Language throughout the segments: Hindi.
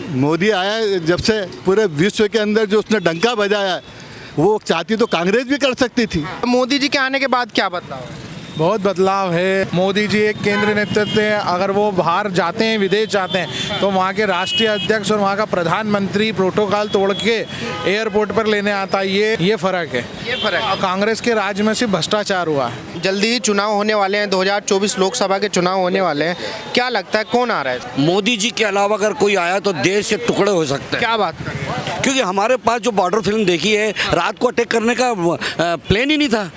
मोदी आया है, जब से पूरे विश्व के अंदर जो उसने डंका बजाया है, वो चाहती तो कांग्रेस भी कर सकती थी। मोदी जी के आने के बाद क्या बदलाव है? बहुत बदलाव है। मोदी जी एक केंद्रीय नेतृत्व है। अगर वो बाहर जाते हैं, विदेश जाते हैं, तो वहाँ के राष्ट्रीय अध्यक्ष और वहाँ का प्रधानमंत्री प्रोटोकॉल तोड़ के एयरपोर्ट पर लेने आता है। ये फर्क है। ये फर्क है। कांग्रेस के राज में सिर्फ भ्रष्टाचार हुआ है। जल्दी ही चुनाव होने वाले हैं, 2024 लोकसभा के चुनाव होने वाले हैं। क्या लगता है कौन आ रहा है? मोदी जी के अलावा अगर कोई आया तो देश के टुकड़े हो सकते हैं। क्या बात कर रहे हैं? क्योंकि हमारे पास जो बॉर्डर फिल्म देखी है, रात को अटैक करने का प्लान ही नहीं था।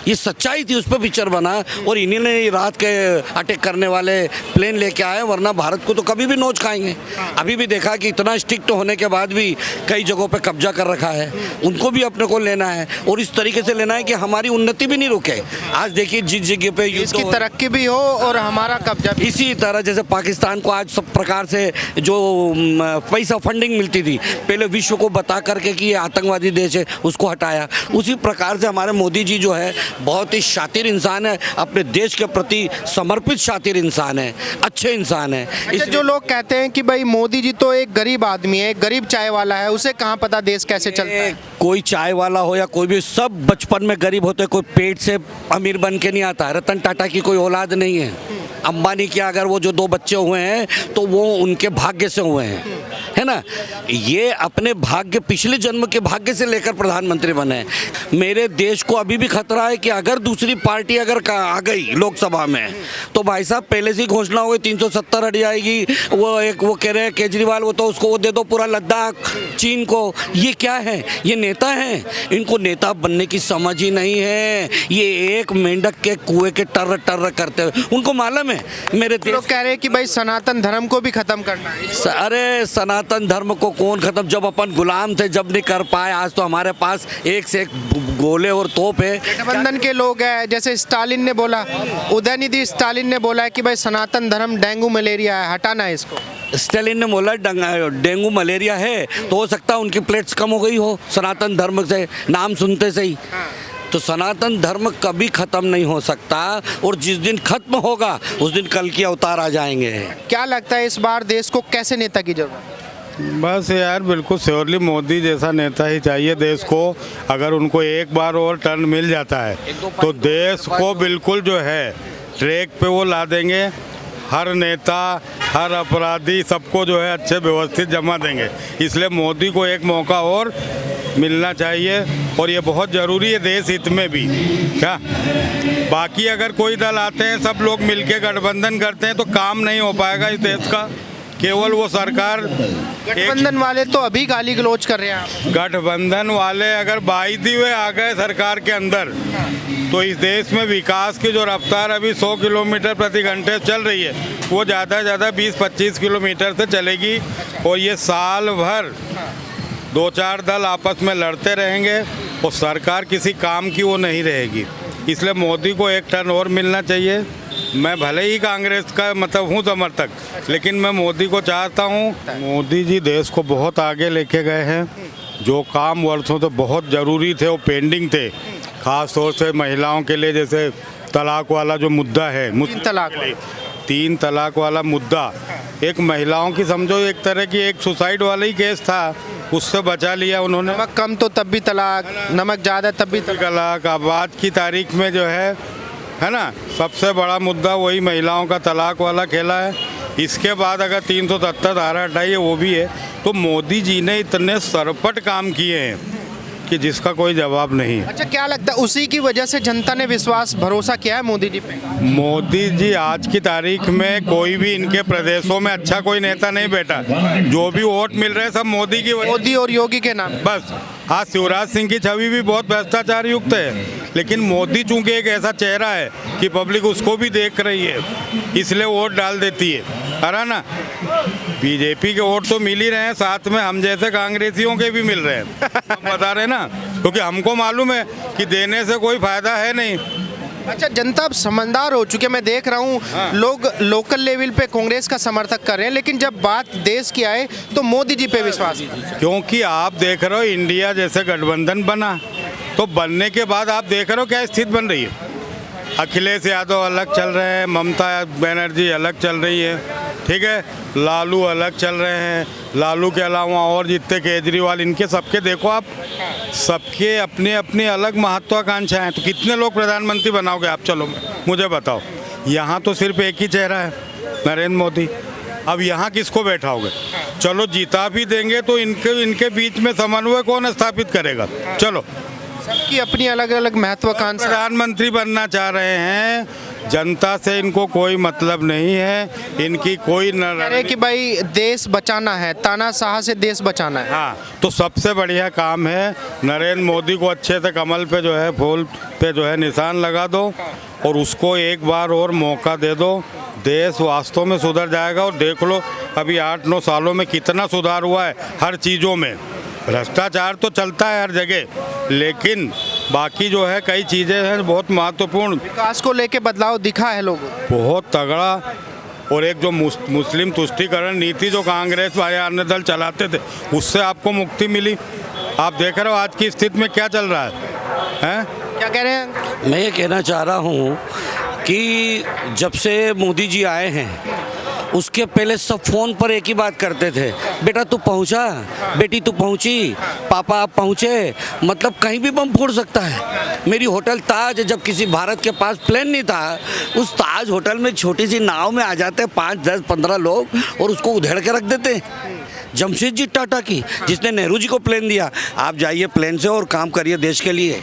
ये सच्चाई थी, उस पर पिक्चर बना और इन्हीं ने रात के अटैक करने वाले प्लेन लेके आए, वरना भारत को तो कभी भी नोच खाएंगे। अभी भी देखा कि इतना स्ट्रिक्ट होने के बाद भी कई जगहों पे कब्जा कर रखा है। उनको भी अपने को लेना है और इस तरीके से लेना है कि हमारी उन्नति भी नहीं रुके। आज देखिए जिस जगह पे इसकी तरक्की भी हो और हमारा कब्जा भी। इसी तरह जैसे पाकिस्तान को आज सब प्रकार से जो पैसा फंडिंग मिलती थी, पहले विश्व को बता करके कि ये आतंकवादी देश है, उसको हटाया। उसी प्रकार से हमारे मोदी जी जो है बहुत ही शातिर इंसान है, अपने देश के प्रति समर्पित शातिर इंसान है, अच्छे इंसान है। अच्छा, जो लोग कहते हैं कि भाई मोदी जी तो एक गरीब आदमी है, एक गरीब चाय वाला है, उसे कहाँ पता देश कैसे चलता है? कोई चाय वाला हो या कोई भी, सब बचपन में गरीब होते, कोई पेट से अमीर बन के नहीं आता। रतन टाटा की कोई औलाद नहीं है। अंबानी के अगर वो जो 2 बच्चे हुए हैं तो वो उनके भाग्य से हुए हैं, है ना। ये अपने भाग्य, पिछले जन्म के भाग्य से लेकर प्रधानमंत्री बने हैं। मेरे देश को अभी भी खतरा है कि अगर दूसरी पार्टी अगर आ गई लोकसभा में तो भाई साहब पहले से ही घोषणा हो गई 370 हट जाएगी। वो कह रहे हैं केजरीवाल, वो तो उसको वो दे दो पूरा लद्दाख चीन को। ये क्या है? ये नेता हैं। इनको नेता बनने की समझ ही नहीं है। ये एक मेंढक के कुएं के टर्र टर्र करते हैं। उनको मालूम है मेरे लोग कह रहे हैं कि भाई सनातन धर्म को भी खत्म करना है। अरे सनातन धर्म को कौन खत्म, जब अपन गुलाम थे जब नहीं कर पाए। आज तो हमारे पास एक से एक गोले और तोप है। गठबंधन के लोग हैं, जैसे स्टालिन ने बोला, उदयनिधि स्टालिन ने बोला है कि भाई सनातन धर्म डेंगू मलेरिया है, हटाना है इसको। स्टालिन ने बोला डेंगू मलेरिया है, तो हो सकता है उनकी प्लेट्स कम हो गई हो सनातन धर्म से नाम सुनते से ही। तो सनातन धर्म कभी खत्म नहीं हो सकता और जिस दिन खत्म होगा उस दिन कल की अवतार आ जाएंगे। क्या लगता है इस बार देश को कैसे नेता की जरूरत है? बस यार बिल्कुल श्योरली मोदी जैसा नेता ही चाहिए देश को। अगर उनको एक बार और टर्न मिल जाता है तो देश को बिल्कुल जो है ट्रैक पे वो ला देंगे। हर नेता, हर अपराधी, सबको जो है अच्छे व्यवस्थित जमा देंगे। इसलिए मोदी को एक मौका और मिलना चाहिए और ये बहुत ज़रूरी है देश हित में भी। क्या बाकी अगर कोई दल आते हैं, सब लोग मिलके गठबंधन करते हैं तो काम नहीं हो पाएगा इस देश का। केवल वो सरकार, गठबंधन वाले तो अभी गाली गलौज कर रहे हैं। गठबंधन वाले अगर बाइदी हुए आ गए सरकार के अंदर तो इस देश में विकास की जो रफ्तार अभी 100 किलोमीटर प्रति घंटे चल रही है, वो ज़्यादा से ज़्यादा 20-25 किलोमीटर से चलेगी। और ये साल भर 2-4 दल आपस में लड़ते रहेंगे और सरकार किसी काम की वो नहीं रहेगी। इसलिए मोदी को एक टर्न और मिलना चाहिए। मैं भले ही कांग्रेस का मतलब हूँ समर्थक, लेकिन मैं मोदी को चाहता हूँ। मोदी जी देश को बहुत आगे लेके गए हैं। जो काम वर्षों से बहुत ज़रूरी थे वो पेंडिंग थे, ख़ास तौर से महिलाओं के लिए। जैसे तलाक वाला जो मुद्दा है, 3 तलाक वाला मुद्दा, एक महिलाओं की समझो एक तरह की एक सुसाइड वाला ही केस था, उससे बचा लिया उन्होंने। नमक कम तो तब भी तलाक, नमक ज़्यादा तब भी तलाक। अब आज की तारीख में जो है ना, सबसे बड़ा मुद्दा वही महिलाओं का तलाक वाला खेला है। इसके बाद अगर 370 धारा हटाइए वो भी है। तो मोदी जी ने इतने सरपट काम किए हैं कि जिसका कोई जवाब नहीं है। अच्छा, क्या लगता है उसी की वजह से जनता ने विश्वास भरोसा किया है मोदी जी पे? मोदी जी आज की तारीख में कोई भी इनके प्रदेशों में अच्छा कोई नेता नहीं बैठा। जो भी वोट मिल रहे हैं सब मोदी की वजह। मोदी और योगी के नाम बस। आज शिवराज सिंह की छवि भी बहुत भ्रष्टाचार युक्त है, लेकिन मोदी चूंकि एक ऐसा चेहरा है कि पब्लिक उसको भी देख रही है, इसलिए वोट डाल देती है। अरे ना, बीजेपी के वोट तो मिल ही रहे हैं, साथ में हम जैसे कांग्रेसियों के भी मिल रहे हैं। हम बता रहे हैं ना, क्योंकि हमको मालूम है कि देने से कोई फायदा है नहीं। अच्छा, जनता अब समझदार हो चुके, मैं देख रहा हूँ लोग लोकल लेवल पे कांग्रेस का समर्थक कर रहे हैं, लेकिन जब बात देश की आए तो मोदी जी पे विश्वास है। क्योंकि आप देख रहे हो इंडिया जैसे गठबंधन बना, तो बनने के बाद आप देख रहे हो क्या स्थिति बन रही है। अखिलेश यादव अलग चल रहे हैं, ममता बनर्जी अलग चल रही है, ठीक है, लालू अलग चल रहे हैं, लालू के अलावा और जितने केजरीवाल, इनके सबके देखो आप, सबके अपने अपने अलग महत्वाकांक्षाएं हैं। तो कितने लोग प्रधानमंत्री बनाओगे आप? चलो मुझे बताओ। यहाँ तो सिर्फ एक ही चेहरा है, नरेंद्र मोदी। अब यहाँ किसको बैठाओगे? चलो जीता भी देंगे तो इनके बीच में समन्वय कौन स्थापित करेगा? चलो, सबकी अपनी अलग अलग महत्वाकांक्षा। प्रधानमंत्री बनना चाह रहे हैं, जनता से इनको कोई मतलब नहीं है, इनकी कोई कह रहे हैं कि भाई देश बचाना है, तानाशाह से देश बचाना है। हाँ, तो सबसे बढ़िया काम है नरेंद्र मोदी को अच्छे से कमल पे जो है, फूल पे जो है निशान लगा दो और उसको एक बार और मौका दे दो। देश वास्तव में सुधर जाएगा। और देख लो अभी 8-9 सालों में कितना सुधार हुआ है हर चीज़ों में। भ्रष्टाचार तो चलता है हर जगह, लेकिन बाकी जो है कई चीज़ें हैं बहुत महत्वपूर्ण, विकास को लेके बदलाव दिखा है लोगों को। बहुत तगड़ा। और एक जो मुस्लिम तुष्टीकरण नीति जो कांग्रेस वाले अन्य दल चलाते थे, उससे आपको मुक्ति मिली। आप देख रहे हो आज की स्थिति में क्या चल रहा है? क्या कह रहे हैं? मैं ये कहना चाह रहा हूँ कि जब से मोदी जी आए हैं उसके पहले सब फ़ोन पर एक ही बात करते थे, बेटा तू पहुंचा, बेटी तू पहुंची, पापा आप पहुंचे, मतलब कहीं भी बम फूट सकता है। मेरी होटल ताज, जब किसी भारत के पास प्लेन नहीं था, उस ताज होटल में छोटी सी नाव में आ जाते 5, 10, 15 लोग और उसको उधेड़ के रख देते। जमशेदजी टाटा की, जिसने नेहरू जी को प्लेन दिया, आप जाइए प्लेन से और काम करिए देश के लिए,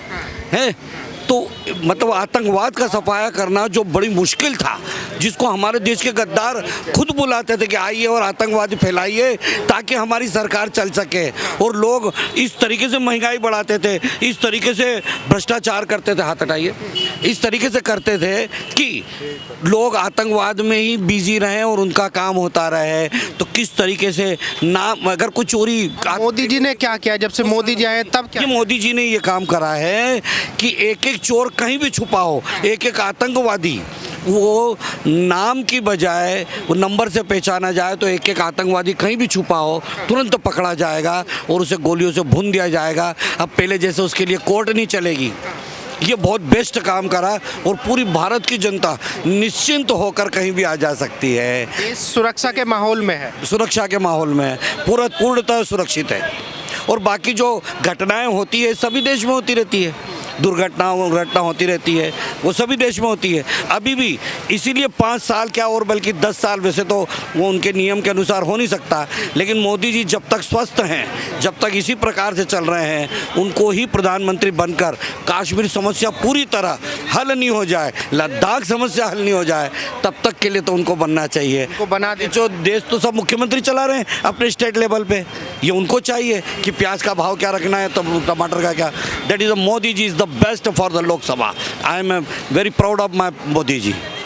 हैं। तो मतलब आतंकवाद का सफाया करना जो बड़ी मुश्किल था, जिसको हमारे देश के गद्दार खुद बुलाते थे कि आइए और आतंकवादी फैलाइए ताकि हमारी सरकार चल सके। और लोग इस तरीके से महंगाई बढ़ाते थे, इस तरीके से भ्रष्टाचार करते थे, हाथ हटाइए, इस तरीके से करते थे कि लोग आतंकवाद में ही बिजी रहें और उनका काम होता रहे। तो किस तरीके से नाम, अगर कोई चोरी, मोदी जी ने क्या किया? जब से मोदी जी आए तब क्या? ये मोदी जी ने ये काम करा है कि एक एक चोर कहीं भी छुपा हो, एक एक आतंकवादी, वो नाम की बजाय वो नंबर से पहचाना जाए, तो एक एक आतंकवादी कहीं भी छुपा हो तुरंत पकड़ा जाएगा और उसे गोलियों से भून दिया जाएगा। अब पहले जैसे उसके लिए कोर्ट नहीं चलेगी। ये बहुत बेस्ट काम करा और पूरी भारत की जनता निश्चिंत होकर कहीं भी आ जा सकती है। देश सुरक्षा के माहौल में है। सुरक्षा के माहौल में पूर्णतः सुरक्षित है। और बाकी जो घटनाएं होती है सभी देश में होती रहती है, दुर्घटना होती रहती है, वो सभी देश में होती है अभी भी। इसीलिए 5 साल क्या और बल्कि 10 साल, वैसे तो वो उनके नियम के अनुसार हो नहीं सकता, लेकिन मोदी जी जब तक स्वस्थ हैं, जब तक इसी प्रकार से चल रहे हैं, उनको ही प्रधानमंत्री बनकर कश्मीर समस्या पूरी तरह हल नहीं हो जाए, लद्दाख समस्या हल नहीं हो जाए, तब तक के लिए तो उनको बनना चाहिए। उनको बना दे। जो देश तो सब मुख्यमंत्री चला रहे हैं अपने स्टेट लेवल पे, ये उनको चाहिए कि प्याज का भाव क्या रखना है, तो टमाटर का क्या। That is Modi ji is the best for the Lok Sabha. I am very proud of my Modi ji.